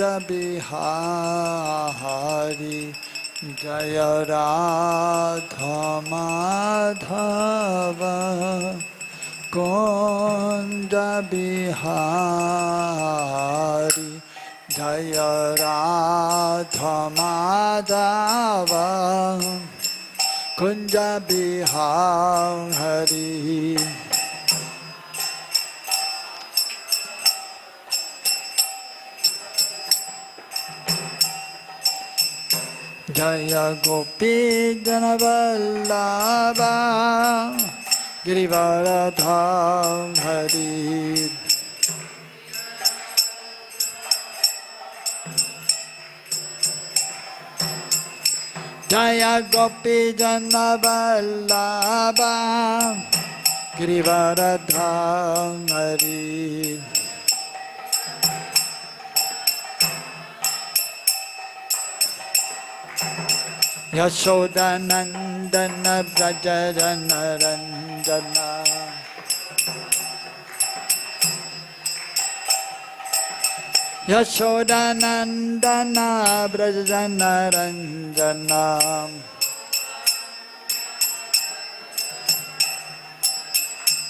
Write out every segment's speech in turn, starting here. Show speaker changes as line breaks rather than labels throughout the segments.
Kunda Bihari Jaya Radha Madhava Kunda Bihari Jaya Radha Madhava Kunda Bihari Jaya Gopi Janavallabha Girivaradham Hari Jaya Gopi Janavallabha Girivaradham Hari Yashodanandana Brajaranarandana Yashodanandana Brajaranarandana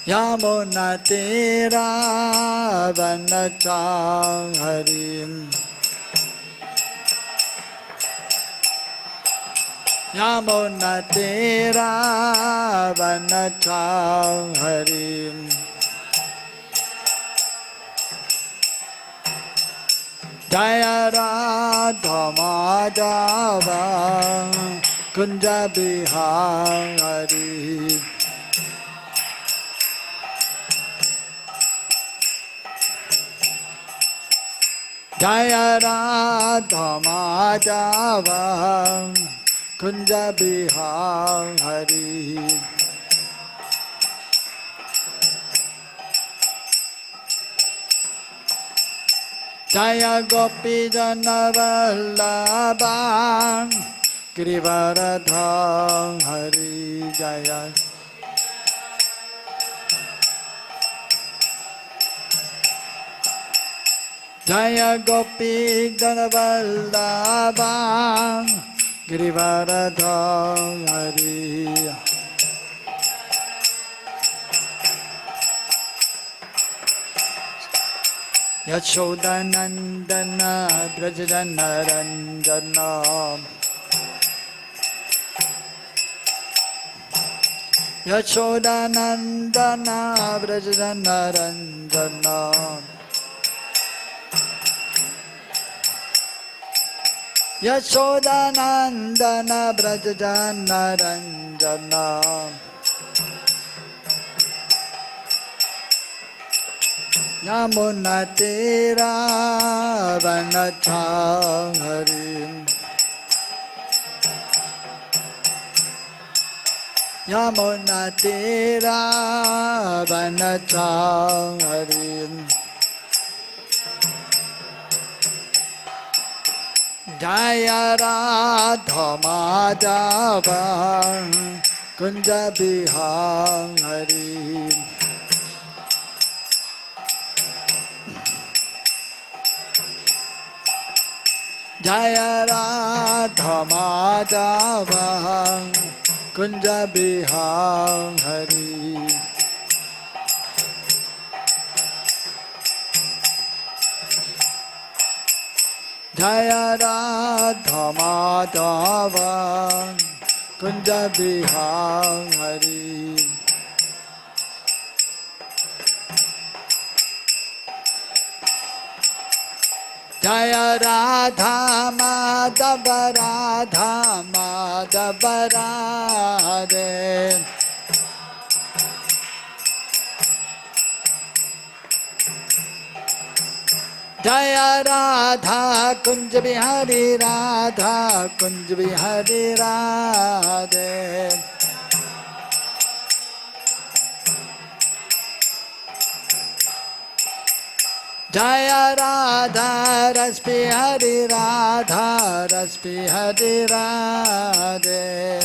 Yamunatira Vanacham Harim Yamunatira Vanacham Harim Jaya Radha Madhava Kunja Bihari Jaya Radha Madhava Kunja Bihari Jaya Gopi Janavallabha Girivaradham Hari Jaya Jaya Gopi Janavallabha Girivaradham Hari Yashodanandana Brajaranarandana Yashodanandana Brajaranarandana Yashodanandana Brajaranarandana Yamunatira Vanacham Harim Yamunatira Vanacham Harim Jaya Radha Madhava Kunja Bihari Jaya Radha Madhava Kunja Bihari Jaya Radha Madhava Kunja Bihari Jaya Radha Madhava Radha Madhava Radhe Jaya Radha Kunj Bihari Radha Kunj Bihari Radhe Jaya Radha Raspi Hari Radha Raspi Hari Radhe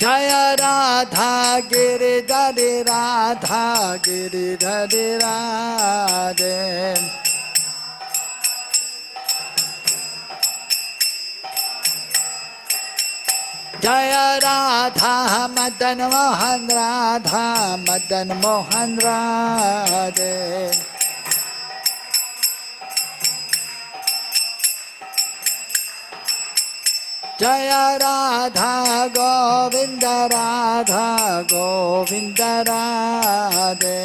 Jaya Radha Giridhari Radha Giridhari Radhe. Jaya Radha Madan Mohan Radha Madan Mohan Radhe. Jaya Radha Govinda Radha Govinda Radhe.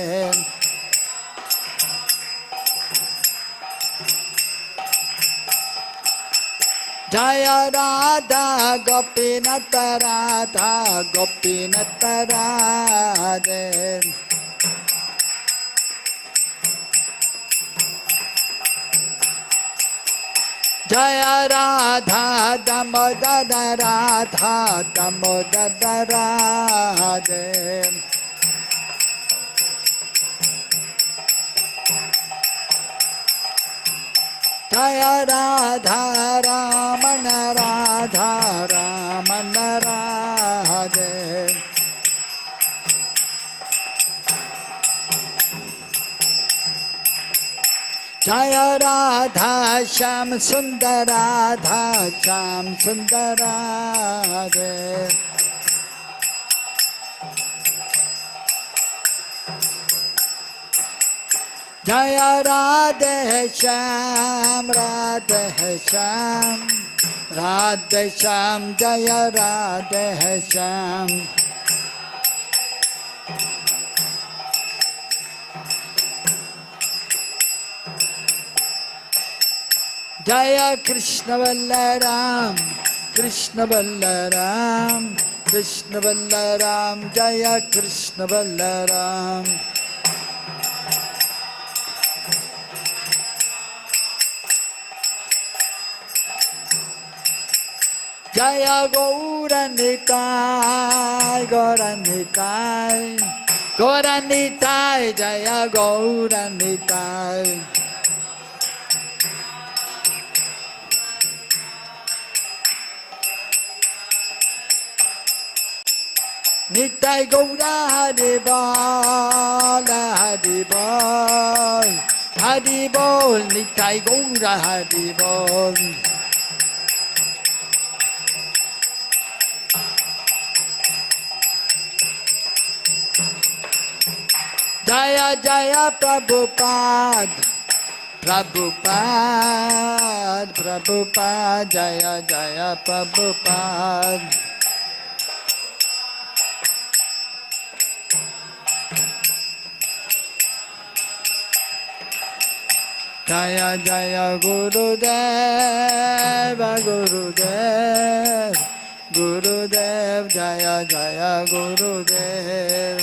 Jaya Radha Gopinata Radha Gopinata Radhe. Jaya Radha Damodara Radha Damodara Radhe. Jaya Radha Ramana Radha Ramana Radhe. Jaya Radha Sham Sundar Radha Sham Sundar Radhe. Jaya Radhe Sham Radhe Sham Radhe Sham Jaya Radhe Sham. Jaya Krishna Ballaram Krishna Ballaram Krishna Ballaram Jaya Krishna Ballaram. Jaya Gauranitai Gauranitai Gauranitai Jaya Gauranitai. Nitai Gaura Hari Bol Hari Bol Hari Bol Nitai Gaura Hari Bol. Jaya Jaya Prabhupada Prabhupada Prabhupada Jaya Jaya Prabhupada. Jaya Jaya Gurudeva Gurudev Gurudev Jaya Jaya Gurudev.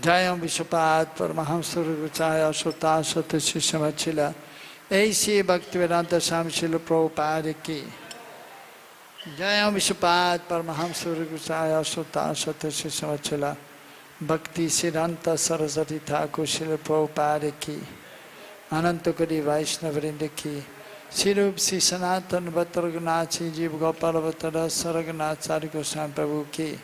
Jayam Vishwapad Paramahamsa Ruchaya sat-asat Shishamachila A.C. Bhaktivedanta Swami Srila Prabhupada ki. Jayam Vishwapad Paramahamsa Ruchaya sat-asat Shishamachila Bhakti Siddhanta Saraswati Thakur Srila Prabhupada ki. Ananta Kari Vaishnavrinda ki. Sirup Si Sanatan Bhattaraganachi Jeev Gopal Bhattara Saraganathari Goswami Prabhu ki.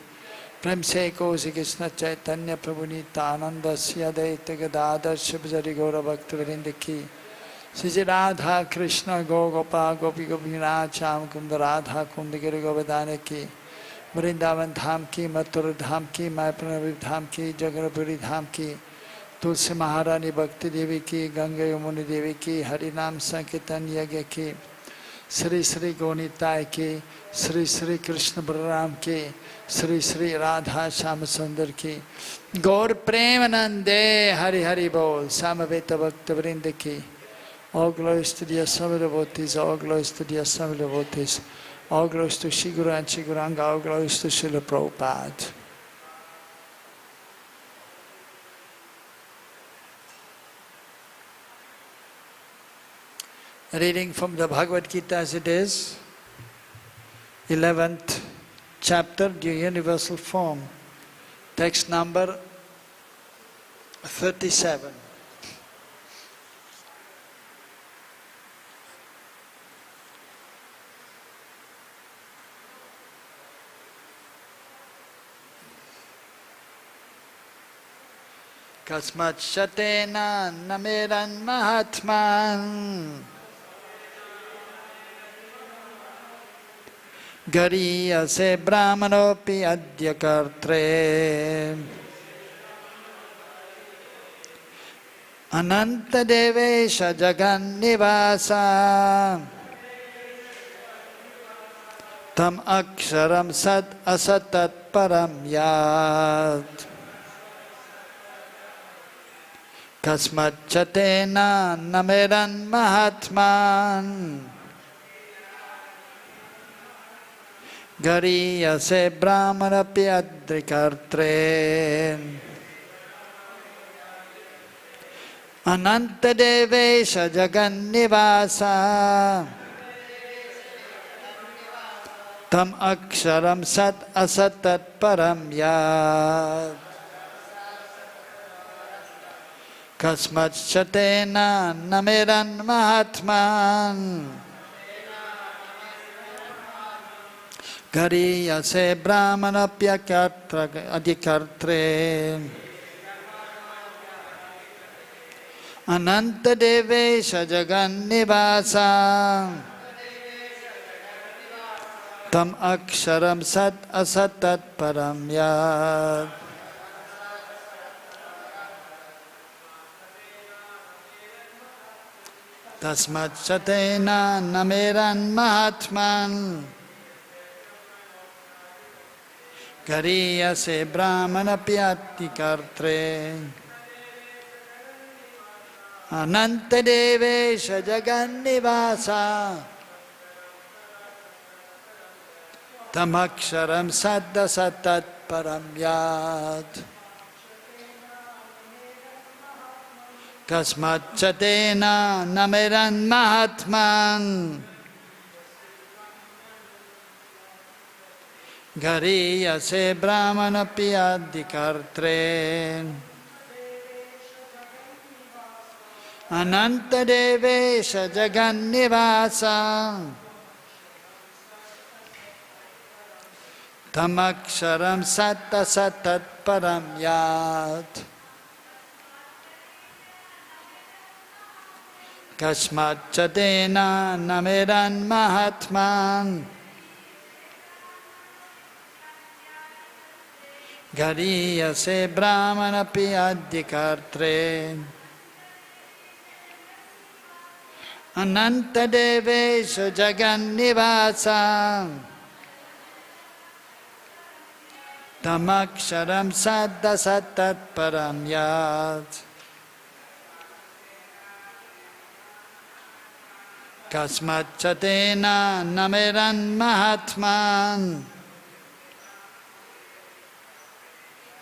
Prem se Kosi Krishna Chaitanya Prabhu Nityananda Sri Advaita Gadadhar Shivjari Gaura Bhaktivedanta ki. Sri Radha Krishna Go Gopal Gopi Gopinath Sham Kunda Radha Kundagiri Govardhana ki. Vrindavan Dham ki, Mathura Dham ki, Mayapura Dham ki, Jagannath Dham ki. Tulsi Maharani Bhakti Devi ki, Ganga Yamuni Devi ki, Harinam Sankirtan Yagya ki. Sri Sri Gonitai ki, Sri Sri Krishna Balaram ki, Sri Sri Radha Shama Sundar ki. Gaur Premanande Hari Hari Bol, Samaveta Bhakta Vrinda ki. All glories to the Assembled devotees, all glories to the Assembled devotees, all glories to Shri Guru and Shri Guranga, all glories to Srila Prabhupada. Reading from the Bhagavad Gita as it is, 11th chapter, the universal form, text number 37. Kasmāc shatena nameran mahātman garīyase brahmaṇopi ādi-kartre ananta deveśa jagan-nivāsa tvam akṣaram sad-asat param yat kasmāt nameran mahātman garīyase brahmaṇopi ādi-kartre ananta deveśa jagan-nivāsa tvam akṣaram sad-asat param yat kasmāc nameran mahātman garīyase brahmaṇopi ādi-kartre ananta deveśa jagan-nivāsa tvam akṣaram sad-asat param yat kasmāt nameran mahātman garīyase brahmaṇopi ādi-kartre ananta deveśa jagan-nivāsa tvam akṣaram sad-asat param yat kasmāt nameran mahātman garīyase brahmaṇopi ādi-kartre ananta deveśa jagan-nivāsa tvam akṣaram sad-asat param yat kasmāt nameran mahātman garīyase brahmaṇopi ādi-kartre ananta deveśa jagan-nivāsa tvam akṣaram sad-asat param yat kasmāt nameran mahātman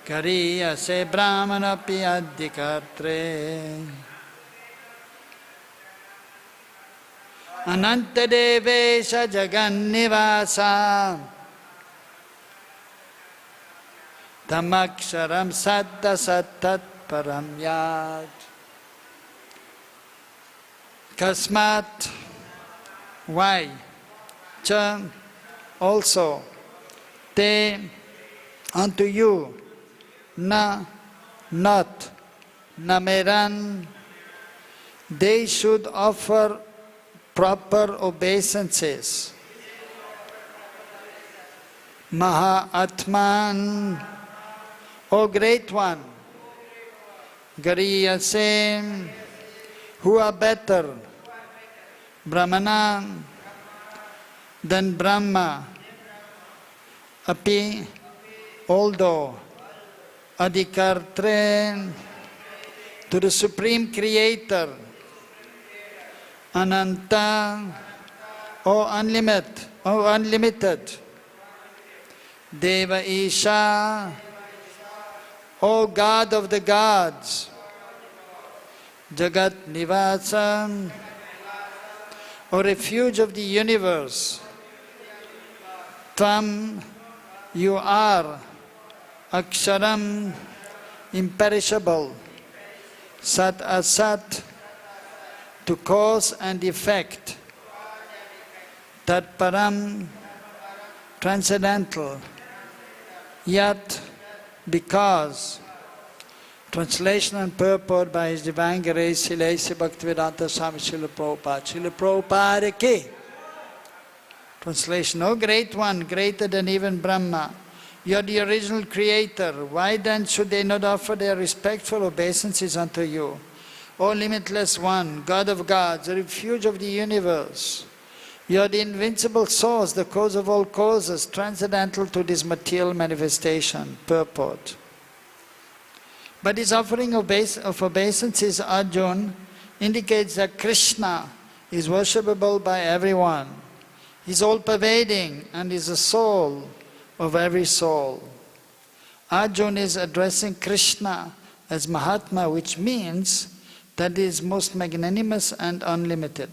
garīyase brahmaṇopi ādi-kartre ananta deveśa jagan-nivāsa tvam akṣaram sad-asat param yat kasmāt why cha also te unto you not nameran they should offer proper obeisances mahā-ātman O Great One garīyase who are better brahmaṇa than Brahmā api although ādi-kartre to the Supreme Creator ananta O unlimited deva-īśa O God of the gods jagat-nivāsa O refuge of the universe tvam you are akṣaram imperishable sad-asat, to cause and effect, tat param, transcendental, yet because. Translation and purport by His Divine Grace, Srila Bhaktivedanta Swami Srila Prabhupada. Srila Prabhupada ki. Translation, O Great One, greater than even Brahma, you are the original Creator. Why then should they not offer their respectful obeisances unto you? O limitless One, God of gods, the refuge of the universe. You are the invincible source, the cause of all causes, transcendental to this material manifestation. Purport. But this offering of obeisances, Arjuna, indicates that Krishna is worshipable by everyone. He is all-pervading and is the soul of every soul. Arjuna is addressing Krishna as mahātman, which means that he is most magnanimous and unlimited.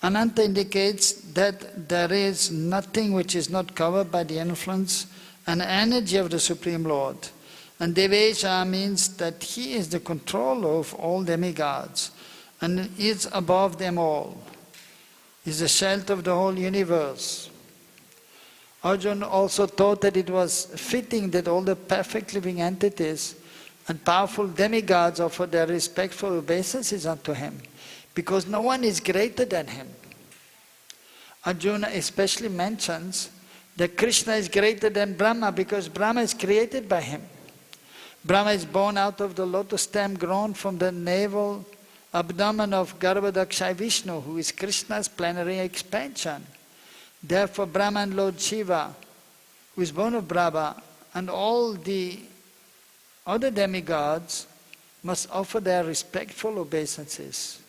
Ananta indicates that there is nothing which is not covered by the influence and energy of the Supreme Lord. And deveśa means that he is the controller of all demigods and is above them all. He is the shelter of the whole universe. Arjuna also thought that it was fitting that all the perfect living entities and powerful demigods offer their respectful obeisances unto him, because no one is greater than him. Arjuna especially mentions that Krishna is greater than Brahma because Brahma is created by him. Brahma is born out of the lotus stem grown from the navel abdomen of Garbhodakshaya Vishnu, who is Krishna's plenary expansion. Therefore Brahma and Lord Shiva, who is born of Brahma, and all the other demigods must offer their respectful obeisances.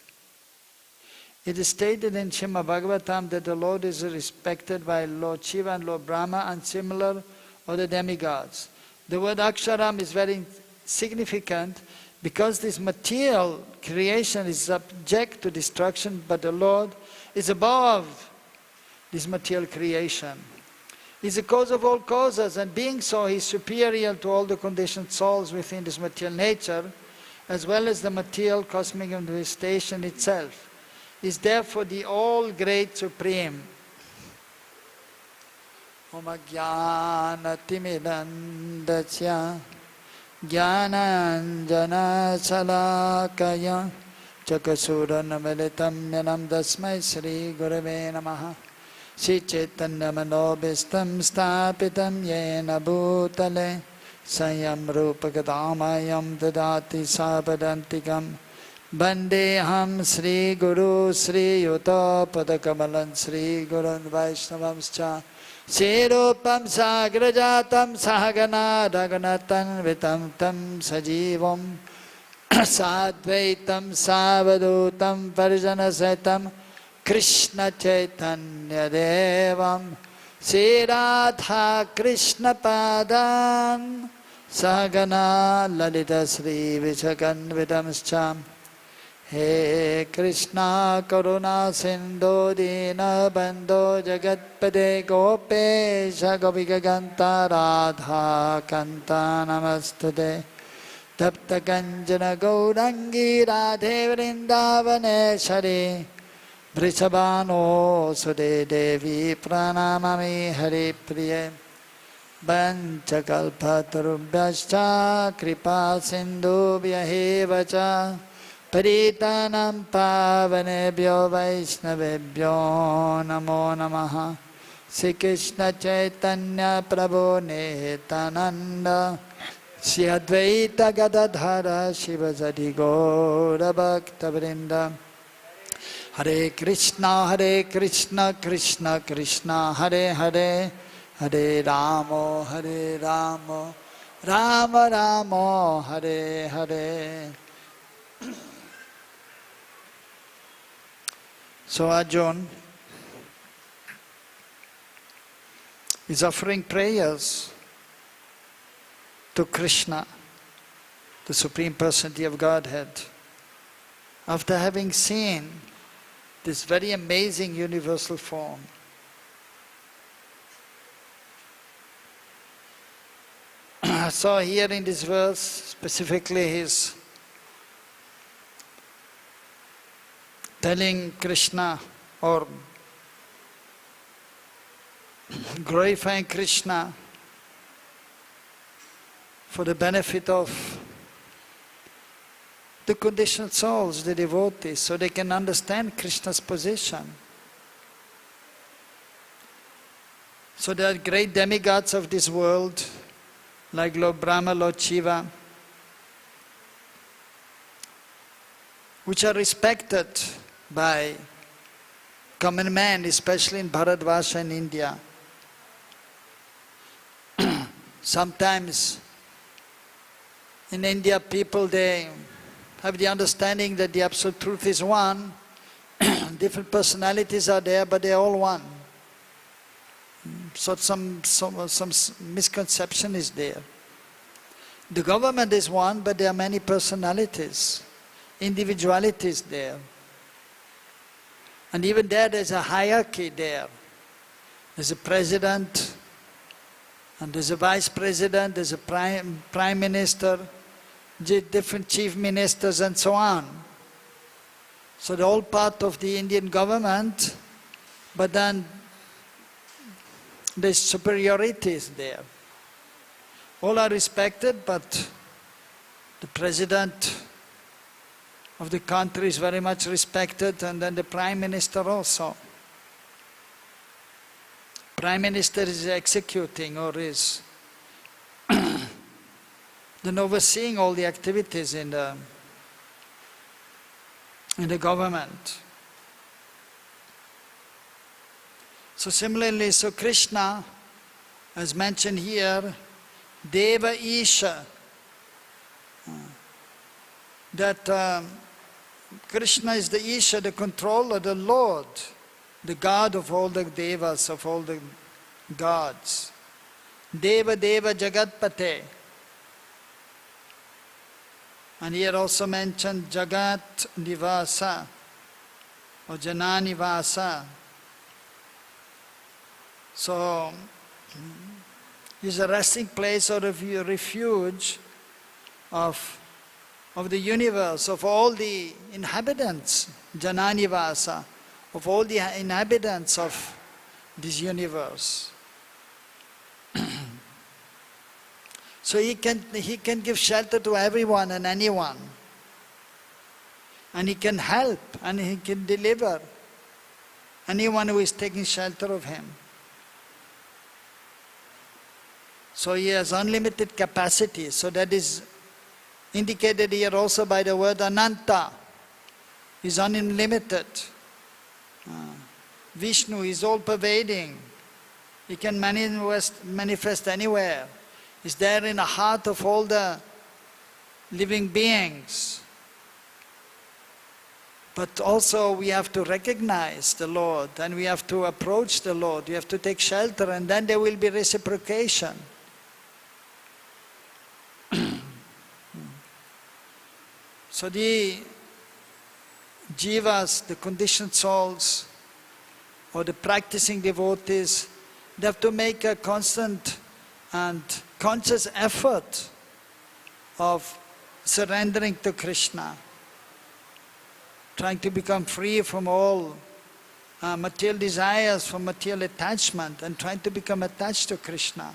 It is stated in Srimad Bhagavatam that the Lord is respected by Lord Shiva and Lord Brahma and similar other demigods. The word akṣaram is very significant because this material creation is subject to destruction, but the Lord is above this material creation. He is the cause of all causes, and being so, He is superior to all the conditioned souls within this material nature, as well as the material cosmic manifestation itself. He is therefore the all-great Supreme. Om ajnana-timidandasya jnana-anjana salakaya chakasura-namilitam yanam dasmai Sri Gurave Namaha Sri Chaitanya-manobhistam stapitam yena bhutale Sayam rupa-gadamayam dadati sapadantikam Vandeham Sri Guru Sri Yuta Padakamalan Sri Gurun Vaishnavamscha Sirupam Sagrajatam Sahagana Raganatan Vitam Tam Sajivam Sadvaitam Savadutam Parijanasetam Krishna Chaitanya Devam Sri Radha Krishna Padan Sahagana Lalita Sri Vichagan-vidamscha He Krishna Karuna Sindhu Dina Bandho Jagatpade Gopesha Gopika Ganta Radha Kanta Namastude Tapta Kanjana Gaurangi Radhe Vrindavaneshari Vrishabhano Sude Devi Pranamami Hari Priye Vanchakalpatarubhyascha Kripa Sindhubhya Cha Paritanam Pavanebhyo Vaishnavebhyo Namo Namaha Sri Krishna Chaitanya Prabhu Nityananda Sri Advaita Gadadhara Shivasati Gaura Bhakta Vrinda Hare Krishna Krishna Krishna Hare Hare Hare Ramo Rama Ramo Hare Hare. So Arjuna is offering prayers to Krishna, the Supreme Personality of Godhead, after having seen this very amazing universal form. So here in this verse, specifically his telling Krishna or glorifying Krishna for the benefit of the conditioned souls, the devotees, so they can understand Krishna's position. So there are great demigods of this world, like Lord Brahma, Lord Shiva, which are respected by common man, especially in Bharatvarsha in India. Sometimes in India people, they have the understanding that the absolute truth is one. Different personalities are there, but they're all one. So some misconception is there. The government is one, but there are many personalities, individualities there. And even there's a hierarchy there. There's a president, and there's a vice president, there's a prime minister, different chief ministers and so on. So they're all part of the Indian government, but then there's superiorities there. All are respected, but the president of the country is very much respected, and then the prime minister also. Prime minister is executing or is then overseeing all the activities in the government. So similarly, so Krishna, as mentioned here, deva-īśa, that Krishna is the Isha, the controller, the Lord, the God of all the devas, of all the gods. Deva jagat-pate. And here also mentioned jagat-nivāsa or jagan-nivāsa. So, is a resting place or a refuge of the universe, of all the inhabitants, jagan-nivāsa, of all the inhabitants of this universe. So he can give shelter to everyone and anyone. And he can help and he can deliver anyone who is taking shelter of him. So he has unlimited capacity. So that is indicated here also by the word ananta. He is unlimited. Vishnu is all-pervading. He can manifest anywhere. He's there in the heart of all the living beings. But also we have to recognize the Lord and we have to approach the Lord. We have to take shelter, and then there will be reciprocation. So the jivas, the conditioned souls, or the practicing devotees, they have to make a constant and conscious effort of surrendering to Krishna, trying to become free from all material desires, from material attachment, and trying to become attached to Krishna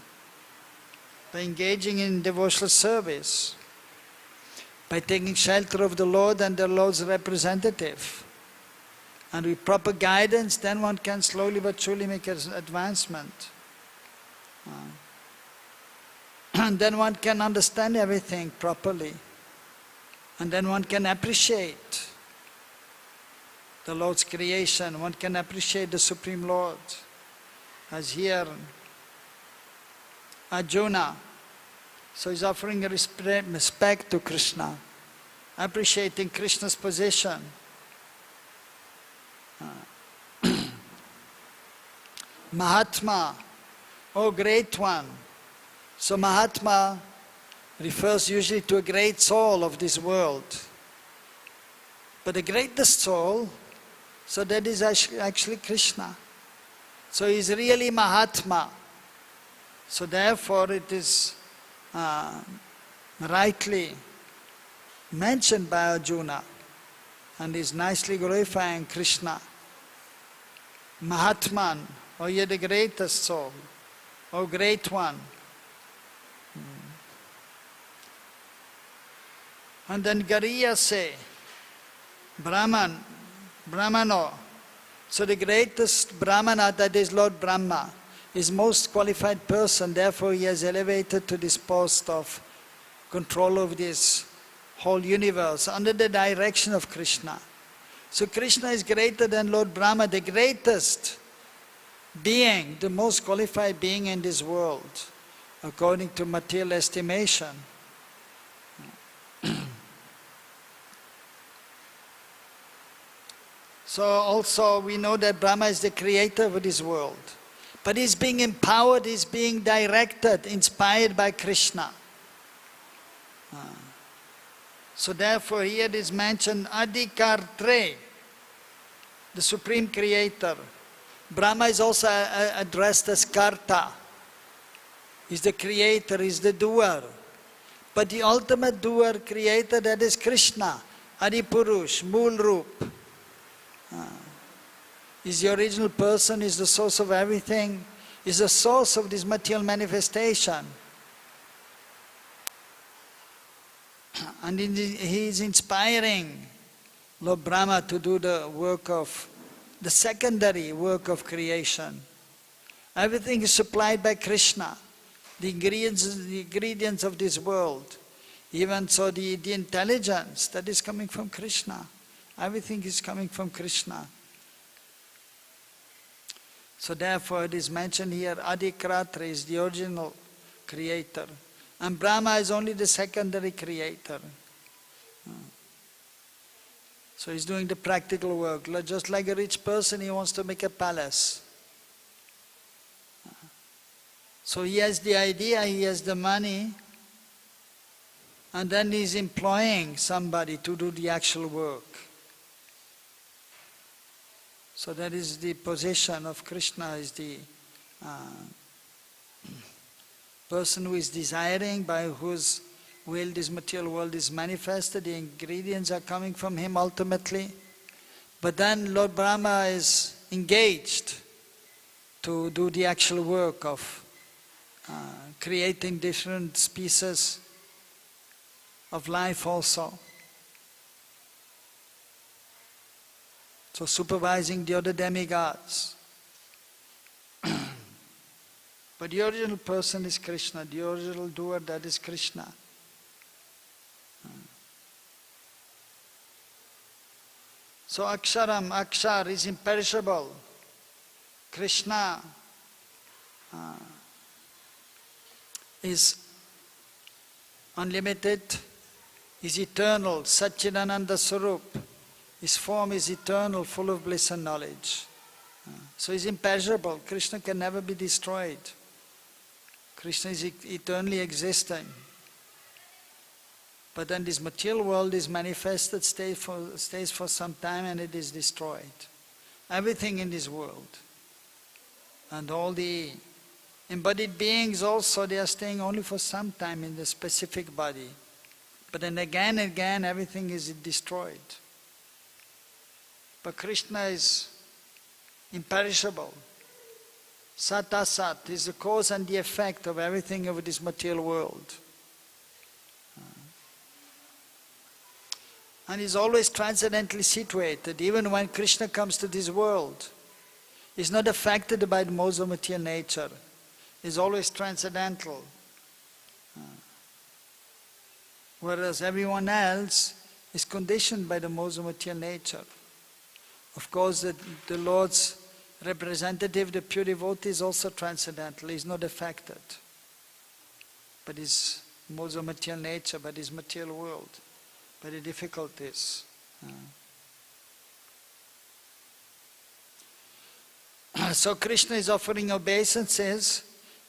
by engaging in devotional service, by taking shelter of the Lord and the Lord's representative. And with proper guidance, then one can slowly but surely make an advancement. And then one can understand everything properly. And then one can appreciate the Lord's creation. One can appreciate the Supreme Lord. As here, Arjuna, so he's offering respect to Krishna, appreciating Krishna's position. Mahātman, oh great one. So Mahātma refers usually to a great soul of this world. But the greatest soul, so that is actually Krishna. So he is really Mahātma. So therefore it is rightly mentioned by Arjuna and is nicely glorifying Krishna. Mahātman, oh you're the greatest soul, oh great one. And then garīyase, brahmaṇo. So the greatest brahmana, that is Lord Brahma, is most qualified person, therefore he has elevated to this post of control of this whole universe under the direction of Krishna. So Krishna is greater than Lord Brahma, the greatest being, the most qualified being in this world, according to material estimation. So also we know that Brahma is the creator of this world. But he's being empowered, he's being directed, inspired by Krishna. So therefore here it is mentioned ādi-kartre, the supreme creator. Brahma is also addressed as karta. He's the creator, he's the doer. But the ultimate doer, creator, that is Krishna, Adi-purush, Mool Roop. Is the original person, is the source of everything, is the source of this material manifestation. And he is inspiring Lord Brahma to do the work of, the secondary work of creation. Everything is supplied by Krishna, the ingredients of this world. Even so the intelligence that is coming from Krishna. Everything is coming from Krishna. So therefore it is mentioned here, ādi-kartre is the original creator. And Brahma is only the secondary creator. So he's doing the practical work. Just like a rich person, he wants to make a palace. So he has the idea, he has the money, and then he's employing somebody to do the actual work. So that is the position of Krishna, is the person who is desiring, by whose will this material world is manifested. The ingredients are coming from him ultimately. But then Lord Brahma is engaged to do the actual work of creating different species of life also. So supervising the other demigods. But the original person is Krishna, the original doer, that is Krishna. So akṣaram, akṣar is imperishable. Krishna is unlimited, is eternal, Satchidananda Swarup. His form is eternal, full of bliss and knowledge. So he's imperishable. Krishna can never be destroyed. Krishna is eternally existing. But then this material world is manifested, stays for some time, and it is destroyed. Everything in this world. And all the embodied beings also, they are staying only for some time in the specific body. But then again and again, everything is destroyed. But Krishna is imperishable. Sat-asat is the cause and the effect of everything of this material world. And is always transcendentally situated. Even when Krishna comes to this world, he is not affected by the modes of material nature. He is always transcendental. Whereas everyone else is conditioned by the modes of material nature. Of course, the Lord's representative, the pure devotee, is also transcendental. He is not affected by his modes of material nature, by his material world, by the difficulties. So Krishna is offering obeisances,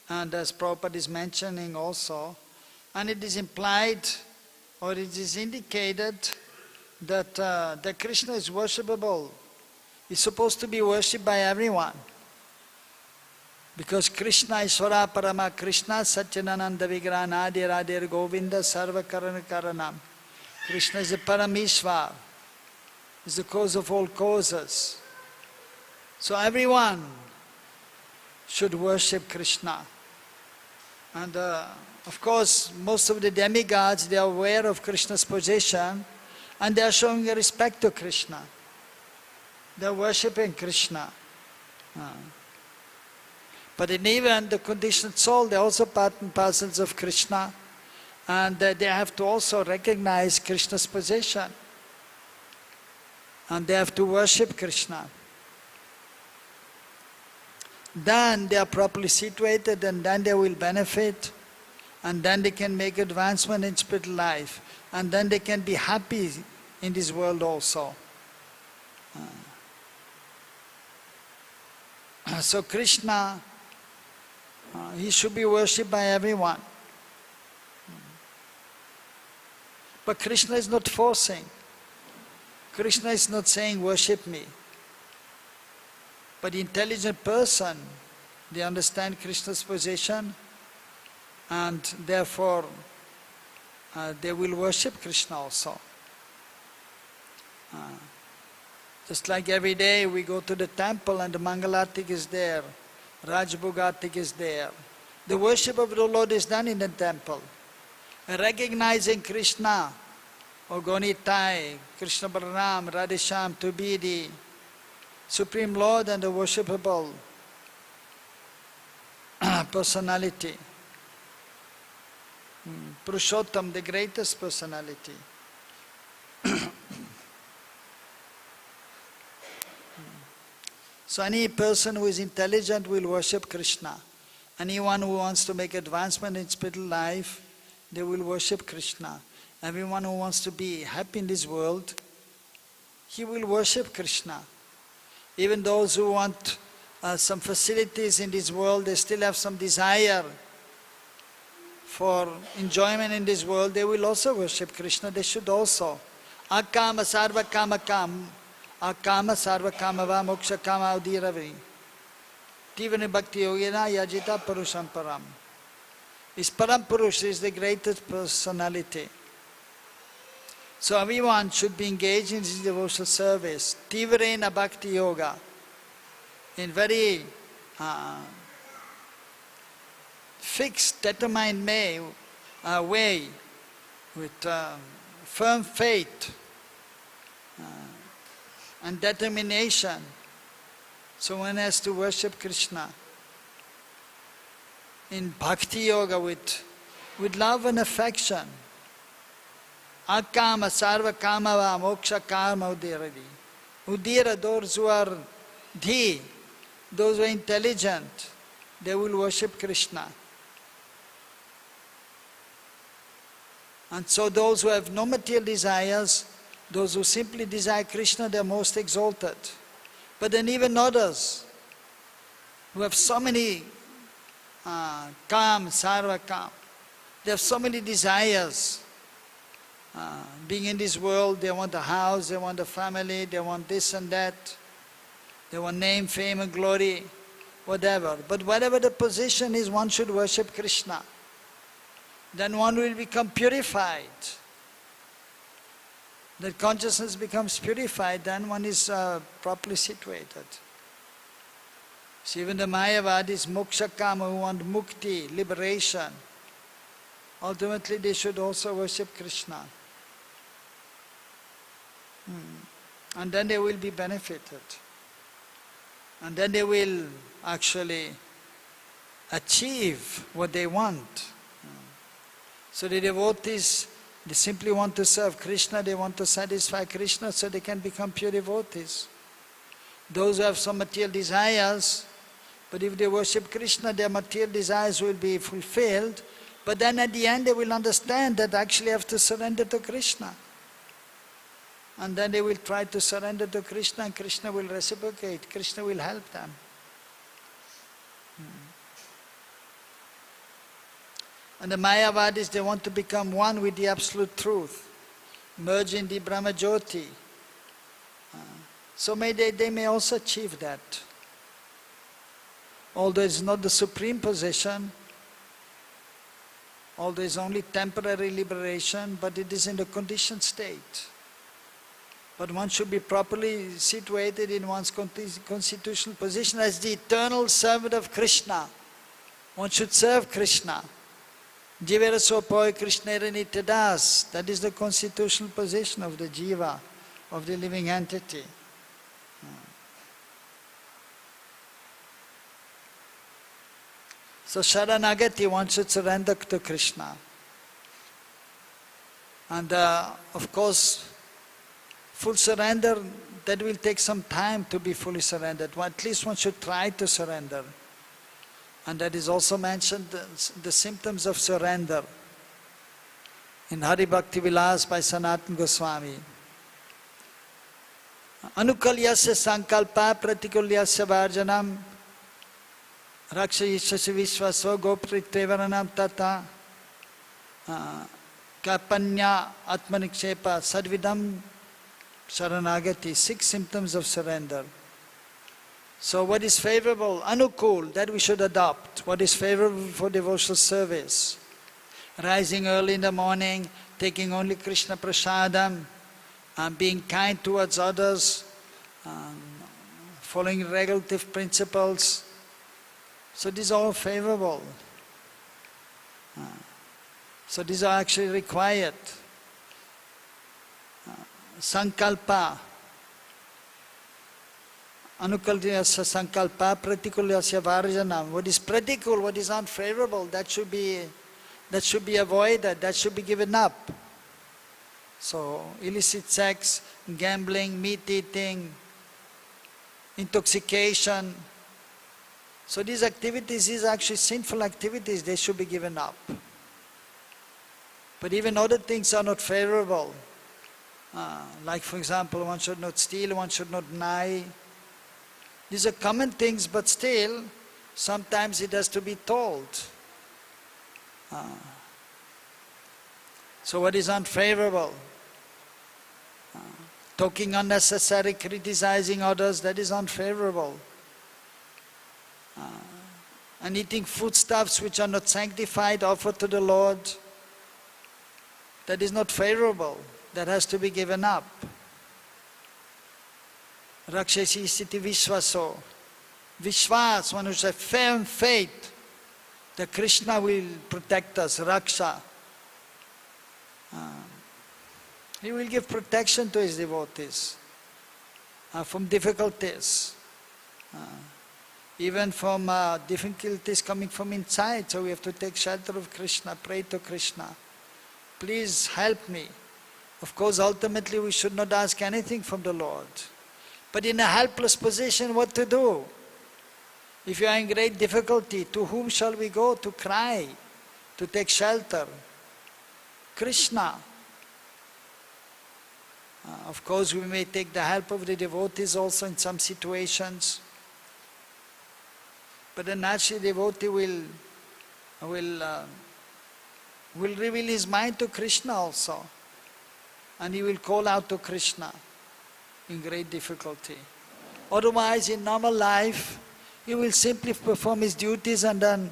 and as Prabhupada is mentioning also, and it is implied, or it is indicated, that Krishna is worshipable. Is supposed to be worshipped by everyone. Because Krishna Ishvara Parama, Krishna Satchidananda Vigraha Nadir Adir Govinda Sarva Karana Karanam. Krishna is a Paramishvar. is the cause of all causes. So everyone should worship Krishna. And of course, most of the demigods, they are aware of Krishna's position and they are showing respect to Krishna. They are worshipping Krishna. But even the conditioned soul, they are also part and parcels of Krishna, and they have to also recognize Krishna's position. And they have to worship Krishna. Then they are properly situated, and then they will benefit, and then they can make advancement in spiritual life, and then they can be happy in this world also. So Krishna, he should be worshipped by everyone. But Krishna is not forcing. Krishna is not saying, worship me. But the intelligent person, they understand Krishna's position, and therefore they will worship Krishna also. Just like every day we go to the temple and the Mangalatik is there, Rajbhogatik is there. The worship of the Lord is done in the temple. Recognizing Krishna, Ogonitai, Krishna Balaram, Radhesham to be the Supreme Lord and the worshipable personality. Purushottam, the greatest personality. So any person who is intelligent will worship Krishna. Anyone who wants to make advancement in spiritual life, they will worship Krishna. Everyone who wants to be happy in this world, he will worship Krishna. Even those who want some facilities in this world, they still have some desire for enjoyment in this world, they will also worship Krishna. They should also. Akama sarva kama kam. Akama sarva kama va moksha kama udiravi. Tivani bhakti yogena yajita purusham param. This param purush is the greatest personality. So everyone should be engaged in this devotional service. Tivrena bhakti yoga. In very fixed, determined way, with firm faith and determination. So one has to worship Krishna in bhakti yoga with love and affection. Akama sarva kama va moksha kama udiradi. Udira, those who are those who are intelligent, they will worship Krishna. And so those who have no material desires, those who simply desire Krishna, they are most exalted. But then even others who have so many kam, sarva kam, they have so many desires. Being in this world, they want a house, they want a family, they want this and that. They want name, fame and glory, whatever. But whatever the position is, one should worship Krishna. Then one will become purified. That consciousness becomes purified, then one is properly situated. So even the Mayavadis, mokshakama, who want mukti, liberation, ultimately they should also worship Krishna. And then they will be benefited. And then they will actually achieve what they want. So the devotees, they simply want to serve Krishna, they want to satisfy Krishna so they can become pure devotees. Those who have some material desires, but if they worship Krishna, their material desires will be fulfilled, but then at the end they will understand that actually have to surrender to Krishna. And then they will try to surrender to Krishna and Krishna will reciprocate, Krishna will help them. And the Mayavadis, they want to become one with the absolute truth, merge in the Brahma Jyoti. So they may also achieve that. Although it's not the supreme position, although it's only temporary liberation, but it is in the conditioned state. But one should be properly situated in one's constitutional position as the eternal servant of Krishna. One should serve Krishna. Jivera sopoy Krishnera nityadas. That is the constitutional position of the jiva, of the living entity. So sharanagati, one should surrender to Krishna. And of course, full surrender, that will take some time to be fully surrendered. Well, at least one should try to surrender. And that is also mentioned, the symptoms of surrender in Hari Bhakti Vilas by Sanatana Goswami. Anukalyasya sankalpa pratikulyasya varjanam rakshayishasya vishvaso gopritvevaranam tata kapanya atmanikshepa sadvidam sharanagati. 6 symptoms of surrender. So what is favorable, anukul, that we should adopt. What is favorable for devotional service? Rising early in the morning, taking only Krishna prasadam, being kind towards others, following regulative principles. So these are all favorable. So these are actually required. Sankalpa. Anukalyasya sankalpa pratikulyasya varjanam. What is pratikul, what is unfavorable, that should be avoided, that should be given up. So illicit sex, gambling, meat eating, intoxication. So these activities, these are actually sinful activities, they should be given up. But even other things are not favorable. Like for example, one should not steal, one should not lie. These are common things, but still, sometimes it has to be told. So what is unfavorable? Talking unnecessary, criticizing others, that is unfavorable. And eating foodstuffs which are not sanctified, offered to the Lord, that is not favorable. That has to be given up. Rakshasi sthiti vishvaso. Vishwas, one who has firm faith that Krishna will protect us, raksha. He will give protection to his devotees from difficulties, even from difficulties coming from inside. So we have to take shelter of Krishna, pray to Krishna. Please help me. Of course, ultimately we should not ask anything from the Lord. But in a helpless position, what to do? If you are in great difficulty, to whom shall we go to cry, to take shelter? Krishna. Of course, we may take the help of the devotees also in some situations. But a natural devotee will reveal his mind to Krishna also. And he will call out to Krishna in great difficulty. Otherwise, in normal life, he will simply perform his duties and then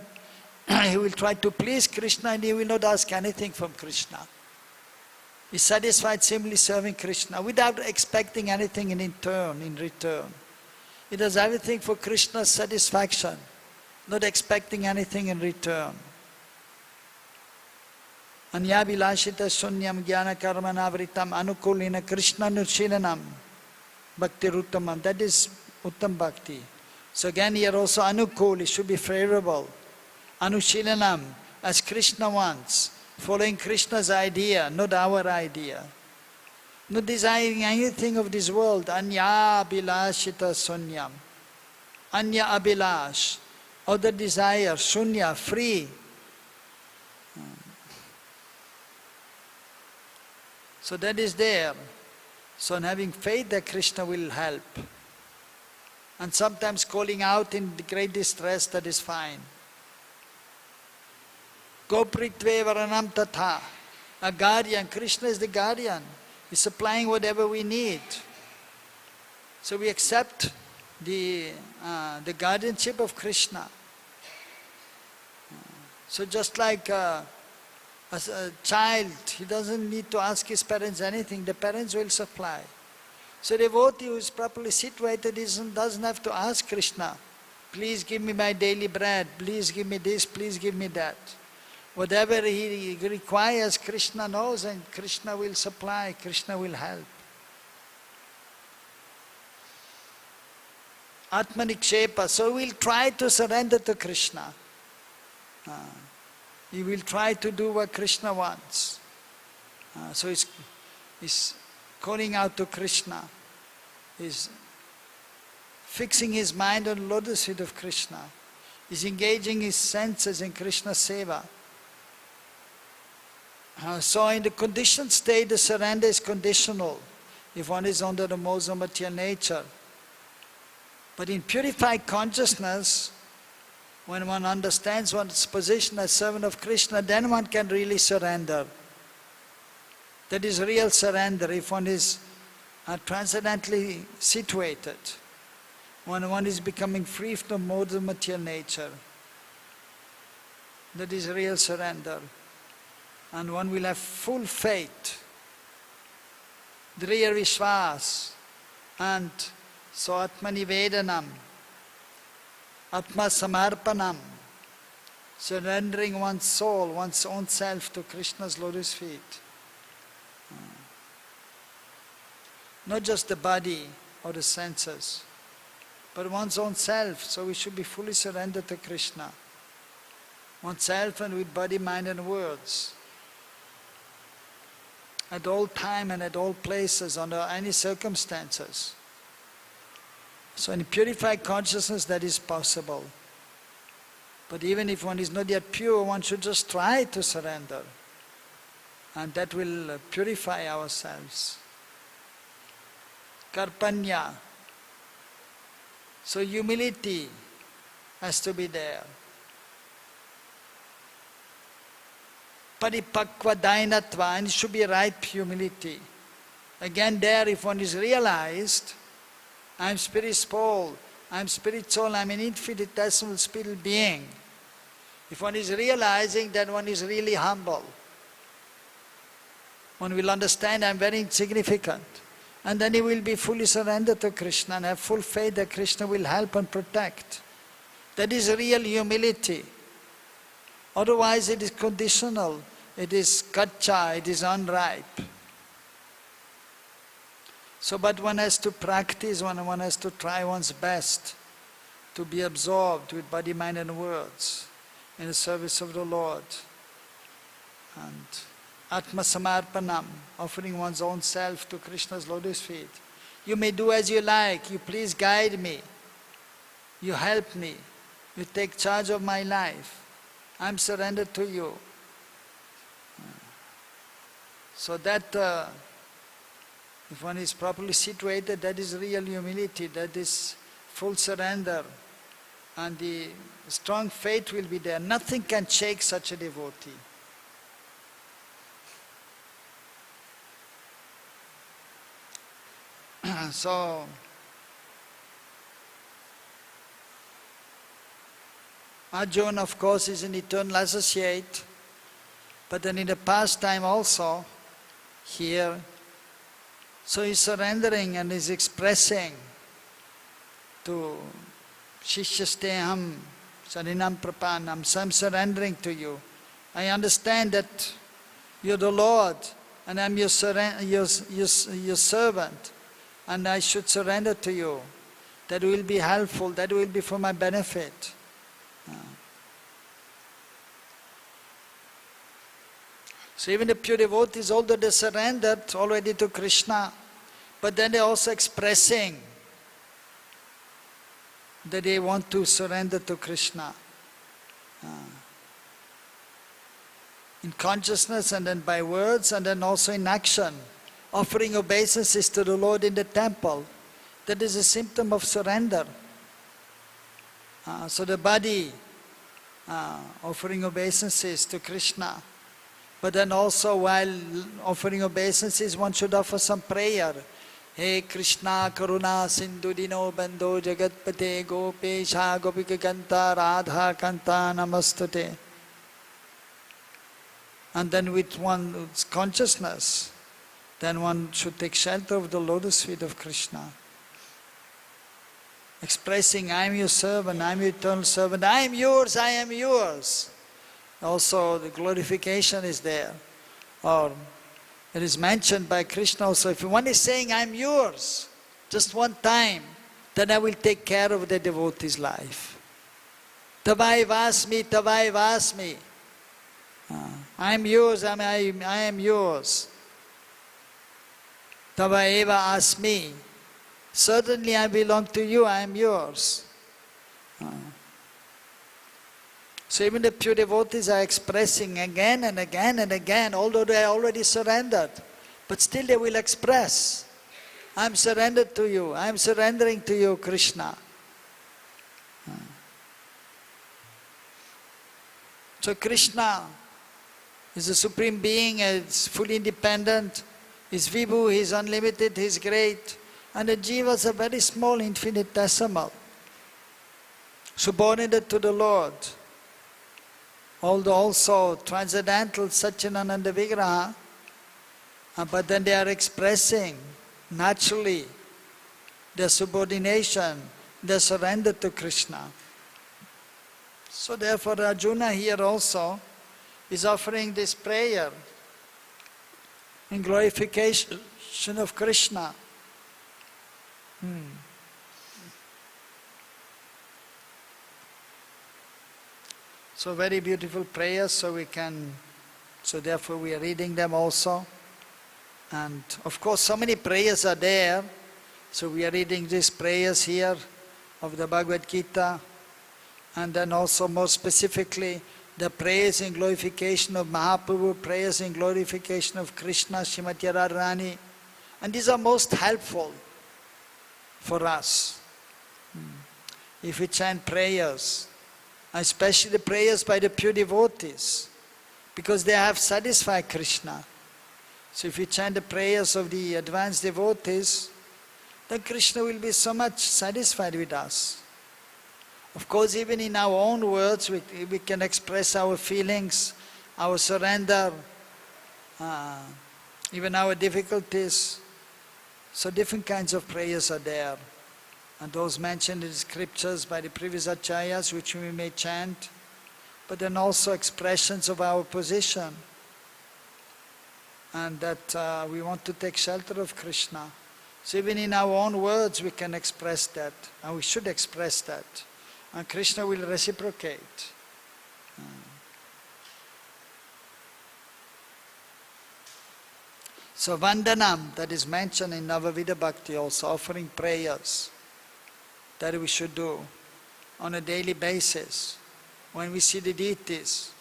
he will try to please Krishna and he will not ask anything from Krishna. He is satisfied simply serving Krishna without expecting anything in return. He does everything for Krishna's satisfaction, not expecting anything in return. Anya-vilashita sunyam jnana-karma-navritam anukulina krishna-nushilanam bhakti-ruttamam. That is uttam bhakti. So again here also anukul, it should be favorable. Anushilanam, as Krishna wants, following Krishna's idea, not our idea. Not desiring anything of this world. Anya-vilashita sunyam. Anya-abilash, other desire, sunya, free. So that is there. So in having faith that Krishna will help. And sometimes calling out in great distress, that is fine. Gopritvevaranam tatha. A guardian. Krishna is the guardian. He's supplying whatever we need. So we accept the guardianship of Krishna. So just like as a child, he doesn't need to ask his parents anything. The parents will supply. So devotee who is properly situated doesn't have to ask Krishna, please give me my daily bread, please give me this, please give me that. Whatever he requires, Krishna knows, and Krishna will supply, Krishna will help. Atmanikshepa, so we will try to surrender to Krishna. He will try to do what Krishna wants. So he's calling out to Krishna. He's fixing his mind on the lotus feet of Krishna. He's engaging his senses in Krishna seva. So in the conditioned state, the surrender is conditional, if one is under the modes of material nature. But in purified consciousness, when one understands one's position as servant of Krishna, then one can really surrender. That is real surrender, if one is transcendentally situated, when one is becoming free from the modes of material nature. That is real surrender. And one will have full faith, driya vishwas, and so atmanivedanam, atma samarpanam, surrendering one's soul, one's own self to Krishna's lotus feet. Not just the body or the senses, but one's own self. So we should be fully surrendered to Krishna. Oneself and with body, mind and words. At all time and at all places, under any circumstances. So in purified consciousness that is possible. But even if one is not yet pure, one should just try to surrender. And that will purify ourselves. Karpanya. So humility has to be there. Paripakva dainatva, and it should be ripe humility. Again there, if one is realized, I am spirit soul, I am spirit soul, I am an infinitesimal spirit being. If one is realizing, then one is really humble. One will understand I am very insignificant. And then he will be fully surrendered to Krishna and have full faith that Krishna will help and protect. That is real humility. Otherwise it is conditional, it is kacha, it is unripe. So, but one has to practice, one has to try one's best to be absorbed with body, mind and words in the service of the Lord. And Atma Samarpanam, offering one's own self to Krishna's lotus feet. You may do as you like, you please guide me, you help me, you take charge of my life. I'm surrendered to you. So that, if one is properly situated, that is real humility, that is full surrender. And the strong faith will be there. Nothing can shake such a devotee. So, Arjuna, of course, is an eternal associate, but then in the past time also, here, so he's surrendering and is expressing to Shishyasteham Sarinam Prapanam, so I'm surrendering to you. I understand that you're the Lord and I'm your servant and I should surrender to you. That will be helpful, that will be for my benefit. So even the pure devotees, although they surrendered already to Krishna, but then they're also expressing that they want to surrender to Krishna. In consciousness and then by words and then also in action, offering obeisances to the Lord in the temple. That is a symptom of surrender. So the body, offering obeisances to Krishna. But then also while offering obeisances, one should offer some prayer. He Krishna Karuna Sindhu Dino Bandho Jagatpate Gopesha Gopika Kanta Radha Kanta Namastute. And then with one's consciousness, then one should take shelter of the lotus feet of Krishna. Expressing, I am your servant, I am your eternal servant, I am yours, I am yours. Also the glorification is there. Or it is mentioned by Krishna also, if one is saying, I am yours, just one time, then I will take care of the devotee's life. Tvam-vasmi, tvam-vasmi. I am yours, I am yours. Tava-eva asmi. Certainly I belong to you, I am yours. So even the pure devotees are expressing again and again and again, although they are already surrendered, but still they will express, I am surrendered to you, I am surrendering to you, Krishna. So Krishna is the Supreme Being, is fully independent, is Vibhu, he is unlimited, he is great. And the jivas are very small, infinitesimal, subordinate to the Lord. Although also transcendental, Satchidananda Vigraha, but then they are expressing naturally their subordination, their surrender to Krishna. So therefore Arjuna here also is offering this prayer in glorification of Krishna. So very beautiful prayers, so therefore we are reading them also. And of course so many prayers are there, so we are reading these prayers here of the Bhagavad Gita, and then also more specifically the prayers in glorification of Mahaprabhu, prayers in glorification of Krishna, Srimati Radharani, and these are most helpful for us. If we chant prayers, especially the prayers by the pure devotees, because they have satisfied Krishna. So if we chant the prayers of the advanced devotees, then Krishna will be so much satisfied with us. Of course, even in our own words, we can express our feelings, our surrender, even our difficulties. So different kinds of prayers are there. And those mentioned in the scriptures by the previous acharyas, which we may chant, but then also expressions of our position. And that we want to take shelter of Krishna. So even in our own words we can express that, and we should express that. And Krishna will reciprocate. So Vandanam, that is mentioned in Navavida Bhakti also, offering prayers that we should do on a daily basis when we see the deities.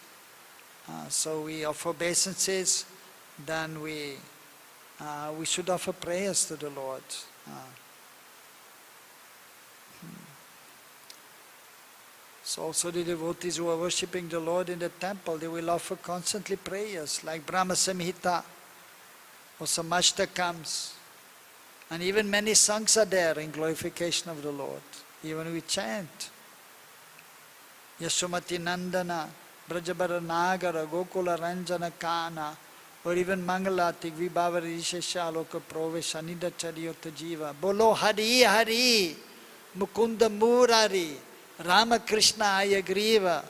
So we offer obeisances, then we should offer prayers to the Lord. So also the devotees who are worshipping the Lord in the temple, they will offer constantly prayers like Brahma Samhita or Samashtakams. And even many songs are there in glorification of the Lord. Even we chant Yasomati Nandana, Brajabara Nagara, Gokula Ranjana Kana, or even Mangalati, Vibhavari Ishesha Loka Provesh, Anida Chariyota Jiva. Bolo Hari Hari, Mukunda Murari, Rama Krishna Ayagriva.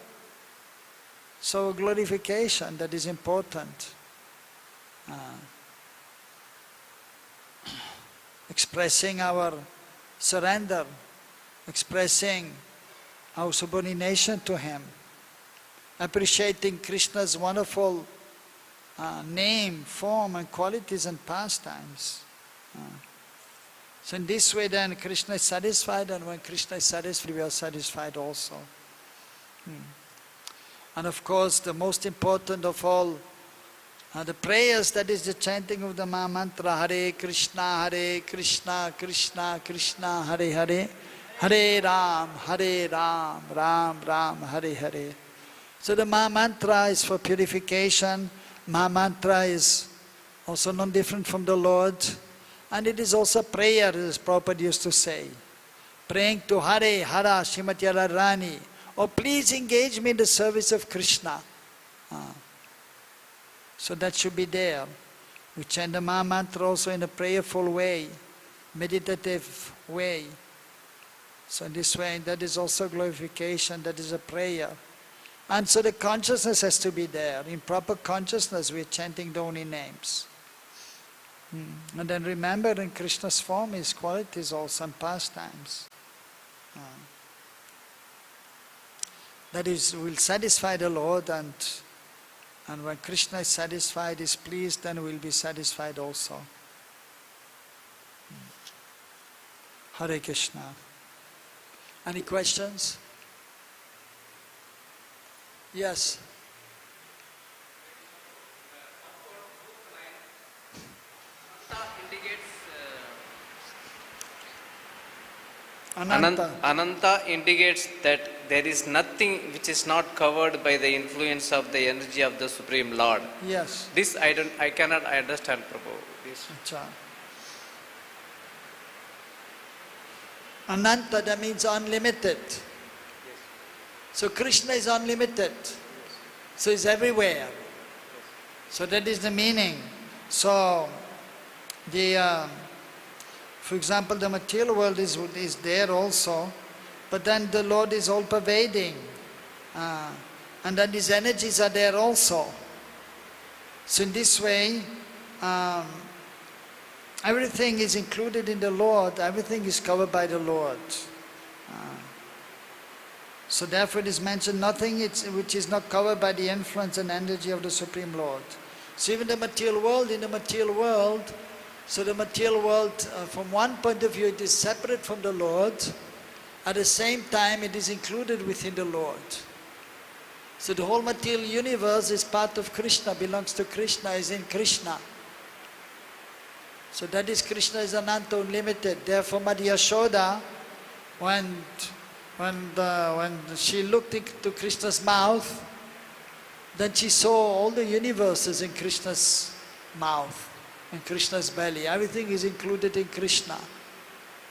So glorification, that is important. Expressing our surrender, expressing our subordination to Him, appreciating Krishna's wonderful name, form and qualities and pastimes. So in this way then Krishna is satisfied, and when Krishna is satisfied, we are satisfied also. And of course the most important of all, the prayers, that is the chanting of the Maha-mantra, Hare Krishna, Krishna Krishna, Hare Hare, Hare Ram, Ram Ram, Hare Hare. So the Maha-mantra is for purification. Maha-mantra is also non different from the Lord. And it is also prayer, as Prabhupada used to say. Praying to Hare, Hara, Srimati Radharani. Oh, please engage me in the service of Krishna. So that should be there. We chant the Maha mantra also in a prayerful way, meditative way. So in this way, that is also glorification, that is a prayer. And so the consciousness has to be there. In proper consciousness, we are chanting the only names. And then remember in Krishna's form, his qualities also and pastimes. That is, will satisfy the Lord, and when Krishna is satisfied, is pleased, then we will be satisfied also. Hare Krishna. Any questions? Yes.
Ananta indicates that there is nothing which is not covered by the influence of the energy of the Supreme Lord.
Yes.
This I cannot understand, Prabhu. This.
Achha. Ananta, that means unlimited. Yes. So Krishna is unlimited. Yes. So he's everywhere. Yes. So that is the meaning. So for example, the material world is there also, but then the Lord is all pervading. And then his energies are there also. So in this way, everything is included in the Lord, everything is covered by the Lord. So therefore it is mentioned nothing which is not covered by the influence and energy of the Supreme Lord. So even the material world, in the material world, so the material world, from one point of view, it is separate from the Lord. At the same time, it is included within the Lord. So the whole material universe is part of Krishna, belongs to Krishna, is in Krishna. So that is Krishna is ananta, unlimited. Therefore, Mother Yashoda, when she looked into Krishna's mouth, then she saw all the universes in Krishna's mouth. In Krishna's belly. Everything is included in Krishna.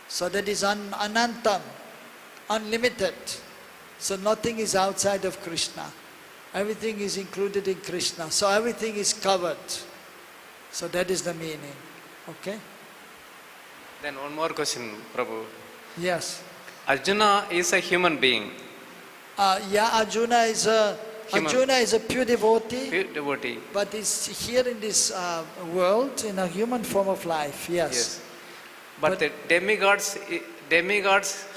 So that is anantam, unlimited. So nothing is outside of Krishna. Everything is included in Krishna. So everything is covered. So that is the meaning. Okay?
Then one more question, Prabhu.
Yes.
Arjuna is a human being.
Arjuna is a pure devotee.
Pure devotee.
But is here in this world in a human form of life, yes.
But the demigods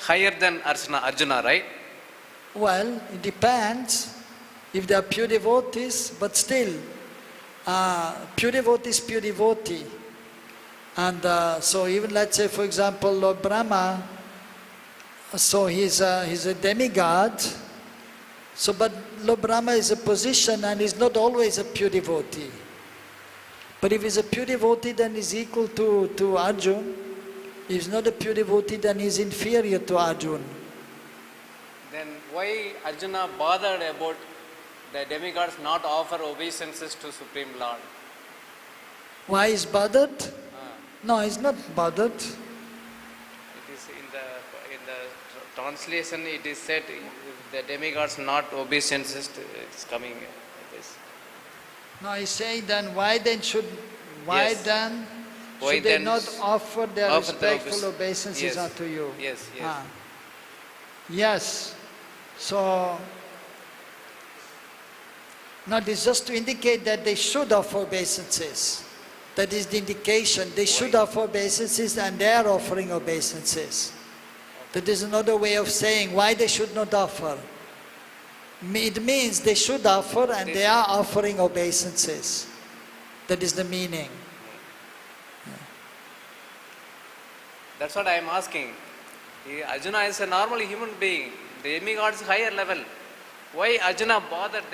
higher than Arjuna, right?
Well, it depends if they are pure devotees, but still, pure devotee is pure devotee. And so even let's say, for example, Lord Brahmā, so he's a demigod. So, but Lord Brahmā is a position and is not always a pure devotee. But if he's a pure devotee, then he's equal to Arjun. If he's not a pure devotee, then he's inferior to Arjun.
Then why Arjuna bothered about the demigods not offer obeisances to Supreme Lord?
Why is bothered? No, he's not bothered.
It is in the translation it is said the demigods not obeisances, it's coming this.
No, he's saying then why should they not offer their respectful obeisances unto you?
Yes.
Yes. So now this is just to indicate that they should offer obeisances. That is the indication. They should offer obeisances and they are offering obeisances. That is another way of saying why they should not offer. It means they should offer and they are offering obeisances. That is the meaning.
That's what I am asking. Arjuna is a normal human being. The demigod is higher level. Why Arjuna bothered?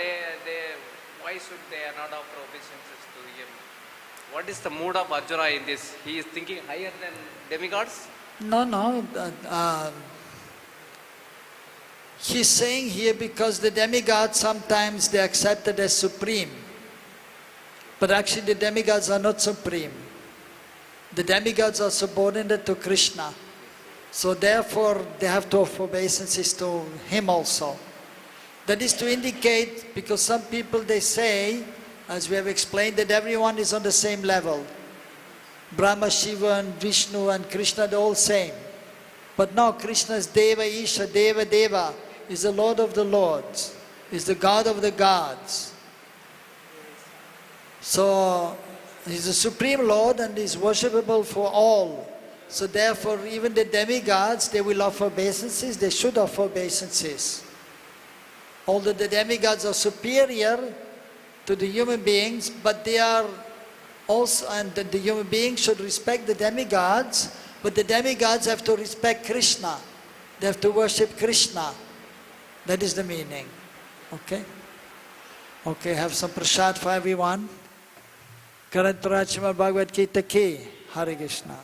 Why should they not offer obeisances to him? What is the mood of Arjuna in this? He is thinking higher than demigods?
No. He's saying here because the demigods sometimes they are accepted as supreme. But actually the demigods are not supreme. The demigods are subordinate to Krishna. So therefore they have to offer obeisances to him also. That is to indicate, because some people they say as we have explained, that everyone is on the same level. Brahma, Shiva and Vishnu and Krishna, they're all same. But now Krishna is deva-īśa, deva, is the Lord of the Lords, is the God of the gods. So, He's the Supreme Lord and is worshipable for all. So therefore, even the demigods, they will offer obeisances, they should offer obeisances. Although the demigods are superior to the human beings, but they are also, and the human beings should respect the demigods, but the demigods have to respect Krishna. They have to worship Krishna. That is the meaning. Okay? Okay, have some prasad for everyone. Karantarachima Bhagavad Gita ki. Hare Krishna.